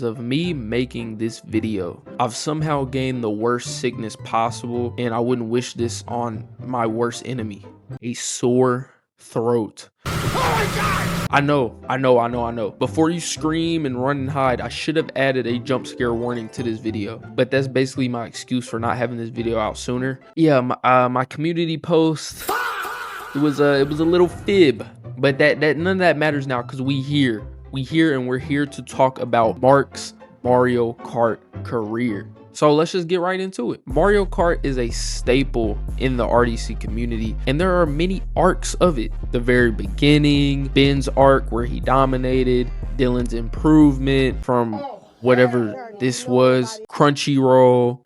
because of me making this video, I've somehow gained the worst sickness possible, and I wouldn't wish this on my worst enemy. A sore throat. Oh my God! I know. Before you scream and run and hide, I should have added a jump scare warning to this video, but that's basically my excuse for not having this video out sooner. Yeah, my community post, it was a little fib, but that none of that matters now, because we're here and we're here to talk about Mark's Mario Kart career. So let's just get right into it. Mario Kart is a staple in the RDC community, and there are many arcs of it. The very beginning, Ben's arc where he dominated, Dylan's improvement from whatever this was, Crunchyroll.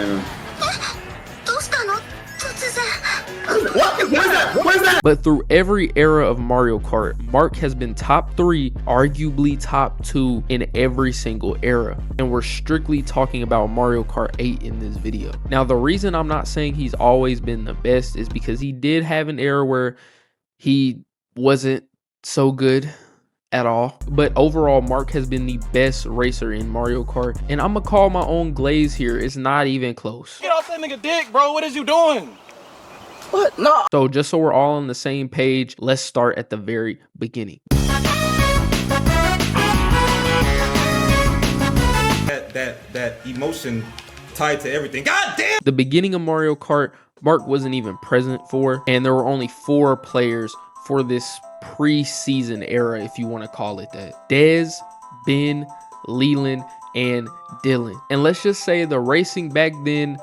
What is that? But through every era of Mario Kart, Mark has been top 3, arguably top 2 in every single era. And we're strictly talking about Mario Kart 8 in this video. Now, the reason I'm not saying he's always been the best is because he did have an era where he wasn't so good at all. But overall, Mark has been the best racer in Mario Kart. And I'm gonna call my own glaze here. It's not even close. Get off that nigga dick, bro. What is you doing? What? No. So just so we're all on the same page, let's start at the very beginning. That emotion tied to everything. God damn! The beginning of Mario Kart, Mark wasn't even present for, and there were only 4 players for this pre-season era, if you want to call it that. Dez, Ben, Leland, and Dylan. And let's just say the racing back then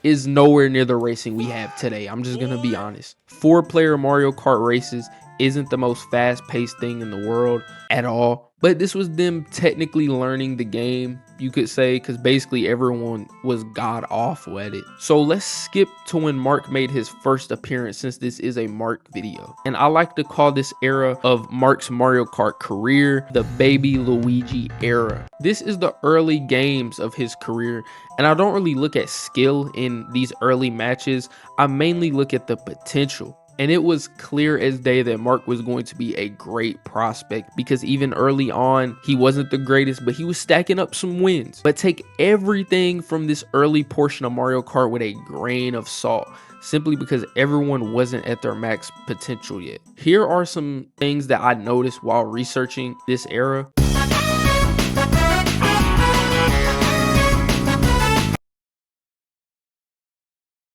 is nowhere near the racing we have today. I'm just gonna be honest. 4-player Mario Kart races isn't the most fast-paced thing in the world at all, but this was them technically learning the game, you could say, because basically everyone was god awful at it. So let's skip to when Mark made his first appearance, since this is a Mark video, and I like to call this era of Mark's Mario Kart career the Baby Luigi era. This is the early games of his career, and I don't really look at skill in these early matches. I mainly look at the potential. And it was clear as day that Mark was going to be a great prospect, because even early on, he wasn't the greatest, but he was stacking up some wins. But take everything from this early portion of Mario Kart with a grain of salt, simply because everyone wasn't at their max potential yet. Here are some things that I noticed while researching this era.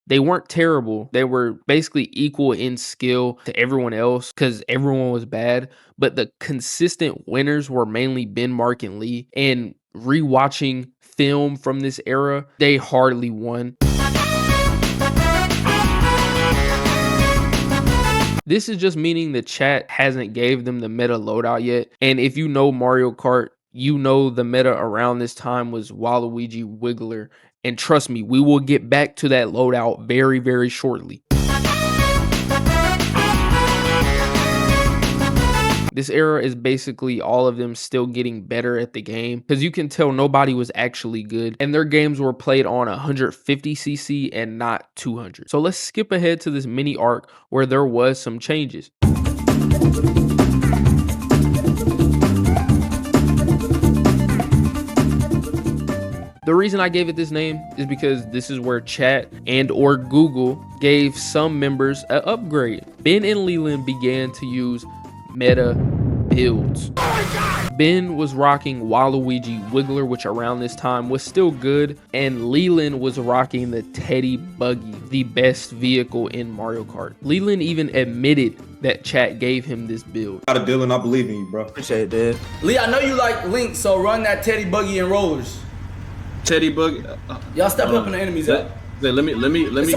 They weren't terrible. They were basically equal in skill to everyone else because everyone was bad. But the consistent winners were mainly Ben, Mark, and Lee. And rewatching film from this era, they hardly won. This is just meaning the chat hasn't gave them the meta loadout yet. And if you know Mario Kart, you know the meta around this time was Waluigi, Wiggler. And trust me, we will get back to that loadout very, very shortly. This era is basically all of them still getting better at the game, because you can tell nobody was actually good, and their games were played on 150cc and not 200. So let's skip ahead to this mini arc where there was some changes. The reason I gave it this name is because this is where chat and or Google gave some members an upgrade. Ben and Leland began to use meta builds. Oh my God! Ben was rocking Waluigi Wiggler, which around this time was still good, and Leland was rocking the Teddy Buggy, the best vehicle in Mario Kart. Leland even admitted that chat gave him this build. Out of Dylan, I believe in you, bro. Appreciate it, dude. Lee, I know you like Link, so run that Teddy Buggy and rollers. Teddy Buggy. Y'all step up in the enemies. Let me get. What's going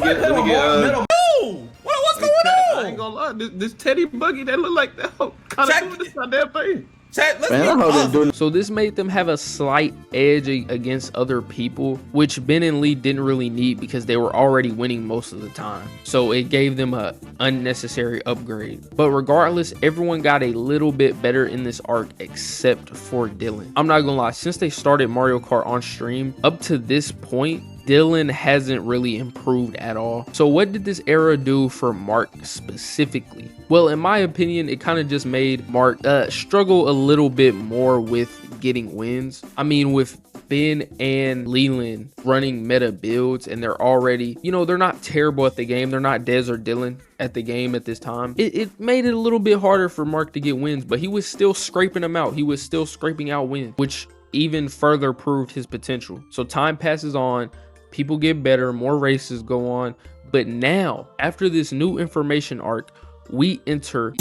on? I ain't gonna lie. This Teddy Buggy that look like that kind of this out there face. Chat, let's So this made them have a slight edge against other people, which Ben and Lee didn't really need because they were already winning most of the time. So it gave them a unnecessary upgrade. But regardless, everyone got a little bit better in this arc except for Dylan. I'm not gonna lie, since they started Mario Kart on stream, up to this point, Dylan hasn't really improved at all. So what did this era do for Mark specifically? Well, in my opinion, it kind of just made Mark struggle a little bit more with getting wins. I mean, with Ben and Leland running meta builds, and they're already, you know, they're not terrible at the game. They're not Dez or Dylan at the game at this time. It made it a little bit harder for Mark to get wins, but he was still scraping them out. He was still scraping out wins, which even further proved his potential. So time passes on, people get better, more races go on. But now, after this new information arc, we enter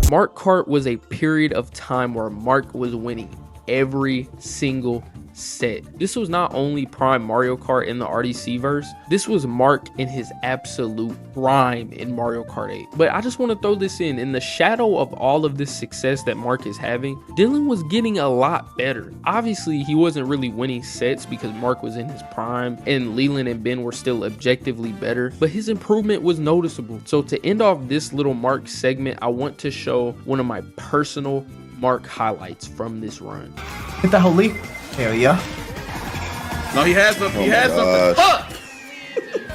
Mario Kart. Was a period of time where Mark was winning every single set. This was not only prime Mario Kart in the RDC verse, this was Mark in his absolute prime in Mario Kart 8. But I just want to throw this in the shadow of all of this success that Mark is having, Dylan was getting a lot better. Obviously, he wasn't really winning sets because Mark was in his prime and Leland and Ben were still objectively better, but his improvement was noticeable. So to end off this little Mark segment, I want to show one of my personal Mark highlights from this run. Hit the holy. Hell yeah. No, he has something. He has something. Fuck!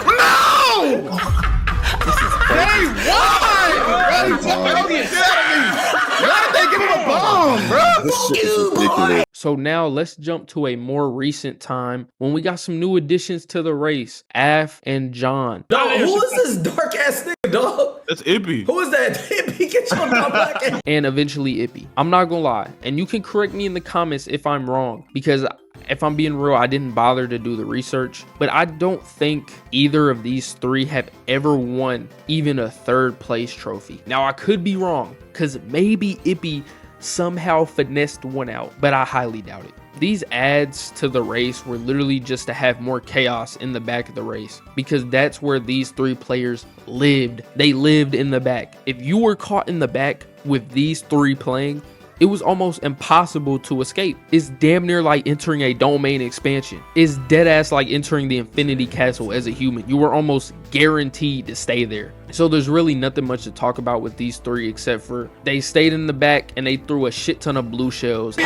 No! Hey, why? Why did they give him a bomb, bro? This shit is ridiculous. So now let's jump to a more recent time when we got some new additions to the race, Af and John. Dog, who is this dark ass nigga, dog? That's Ippy. Who is that? Ippy, get your black ass. And eventually Ippy. I'm not gonna lie, and you can correct me in the comments if I'm wrong, because if I'm being real, I didn't bother to do the research, but I don't think either of these three have ever won even a third place trophy. Now I could be wrong, because maybe Ippy somehow finessed one out, but I highly doubt it. These adds to the race were literally just to have more chaos in the back of the race, because that's where these three players lived. They lived in the back. If you were caught in the back with these three playing, it was almost impossible to escape. It's damn near like entering a domain expansion. It's dead ass like entering the Infinity Castle as a human. You were almost guaranteed to stay there. So there's really nothing much to talk about with these three, except for they stayed in the back and they threw a shit ton of blue shells.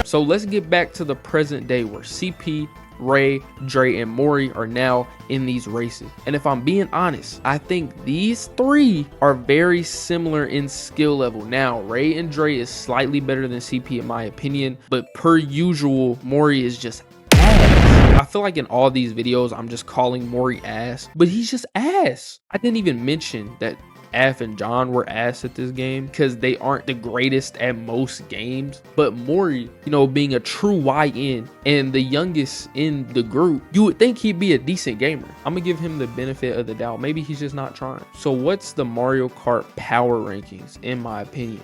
So let's get back to the present day where CP, Ray, Dre, and Maury are now in these races. And if I'm being honest, I think these three are very similar in skill level. Now, Ray and Dre is slightly better than CP in my opinion, but per usual, Maury is just ass. I feel like in all these videos, I'm just calling Maury ass, but he's just ass. I didn't even mention that Af and John were ass at this game because they aren't the greatest at most games. But Maury, you know, being a true YN and the youngest in the group, you would think he'd be a decent gamer. I'm gonna give him the benefit of the doubt. Maybe he's just not trying. So what's the Mario Kart power rankings in my opinion?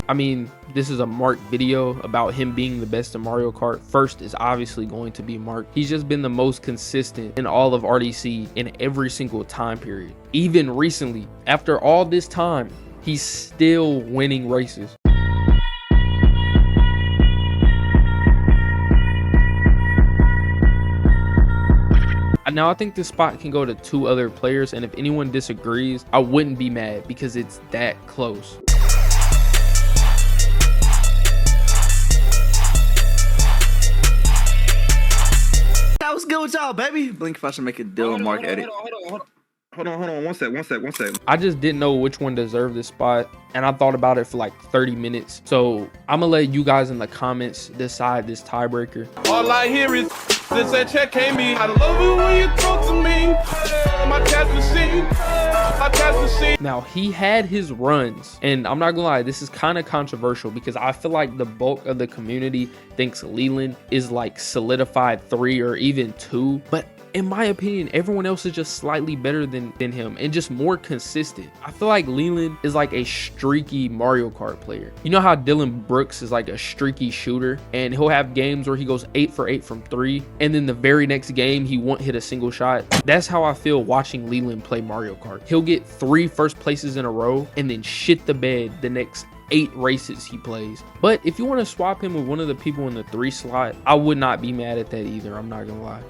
I mean, this is a Mark video about him being the best in Mario Kart. First is obviously going to be Mark. He's just been the most consistent in all of RDC in every single time period. Even recently, after all this time, he's still winning races. Now, I think this spot can go to two other players, and if anyone disagrees, I wouldn't be mad because it's that close. What's good with y'all, baby? Blink if I should make a Dylan Mark edit. Hold on. One sec. I just didn't know which one deserved this spot, and I thought about it for like 30 minutes. So I'm gonna let you guys in the comments decide this tiebreaker. All I hear is this that check came me. I love it when you talk to me. My cash machine. Now, he had his runs, and I'm not gonna lie, this is kind of controversial because I feel like the bulk of the community thinks Leland is like solidified 3 or even 2, but in my opinion, everyone else is just slightly better than him and just more consistent. I feel like Leland is like a streaky Mario Kart player. You know how Dylan Brooks is like a streaky shooter, and he'll have games where he goes 8 for 8 from 3, and then the very next game he won't hit a single shot. That's how I feel watching Leland play Mario Kart. He'll get 3 first places in a row and then shit the bed the next 8 races he plays. But if you want to swap him with one of the people in the 3 slot, I would not be mad at that either. I'm not gonna lie.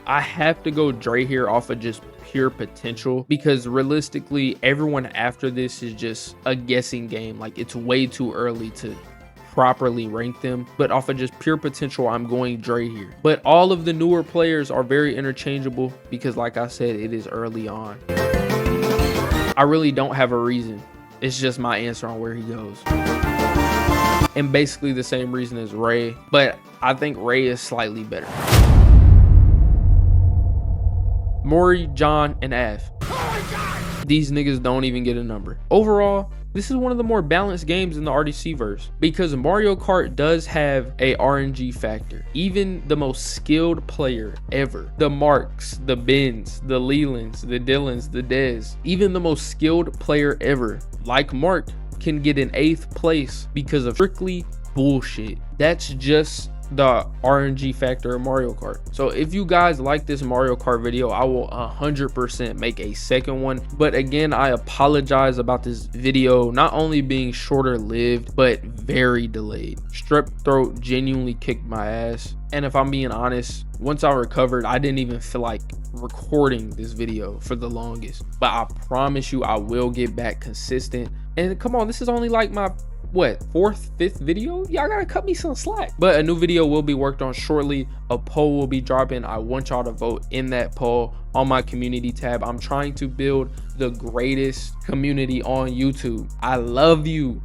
I have to go Dre here off of just pure potential, because realistically everyone after this is just a guessing game. Like, it's way too early to properly rank them, but off of just pure potential, I'm going Dre here. But all of the newer players are very interchangeable because, like I said, it is early on. I really don't have a reason. It's just my answer on where he goes. And basically the same reason as Ray, but I think Ray is slightly better. Maury, John, and Av. These niggas don't even get a number. Overall, this is one of the more balanced games in the RDC verse because Mario Kart does have a RNG factor. Even the most skilled player ever, the Marks, the Bens, the Lelands, the Dylans, the Dez, even the most skilled player ever, like Mark, can get an 8th place because of strictly bullshit. That's just the RNG factor of Mario Kart. So if you guys like this Mario Kart video, I will 100% make a second one. But again, I apologize about this video not only being shorter lived, but very delayed. Strep throat genuinely kicked my ass. And if I'm being honest, once I recovered, I didn't even feel like recording this video for the longest. But I promise you, I will get back consistent. And come on, this is only like my what, 4th, 5th video? Y'all gotta cut me some slack. But a new video will be worked on shortly. A poll will be dropping. I want y'all to vote in that poll on my community tab. I'm trying to build the greatest community on YouTube. I love you.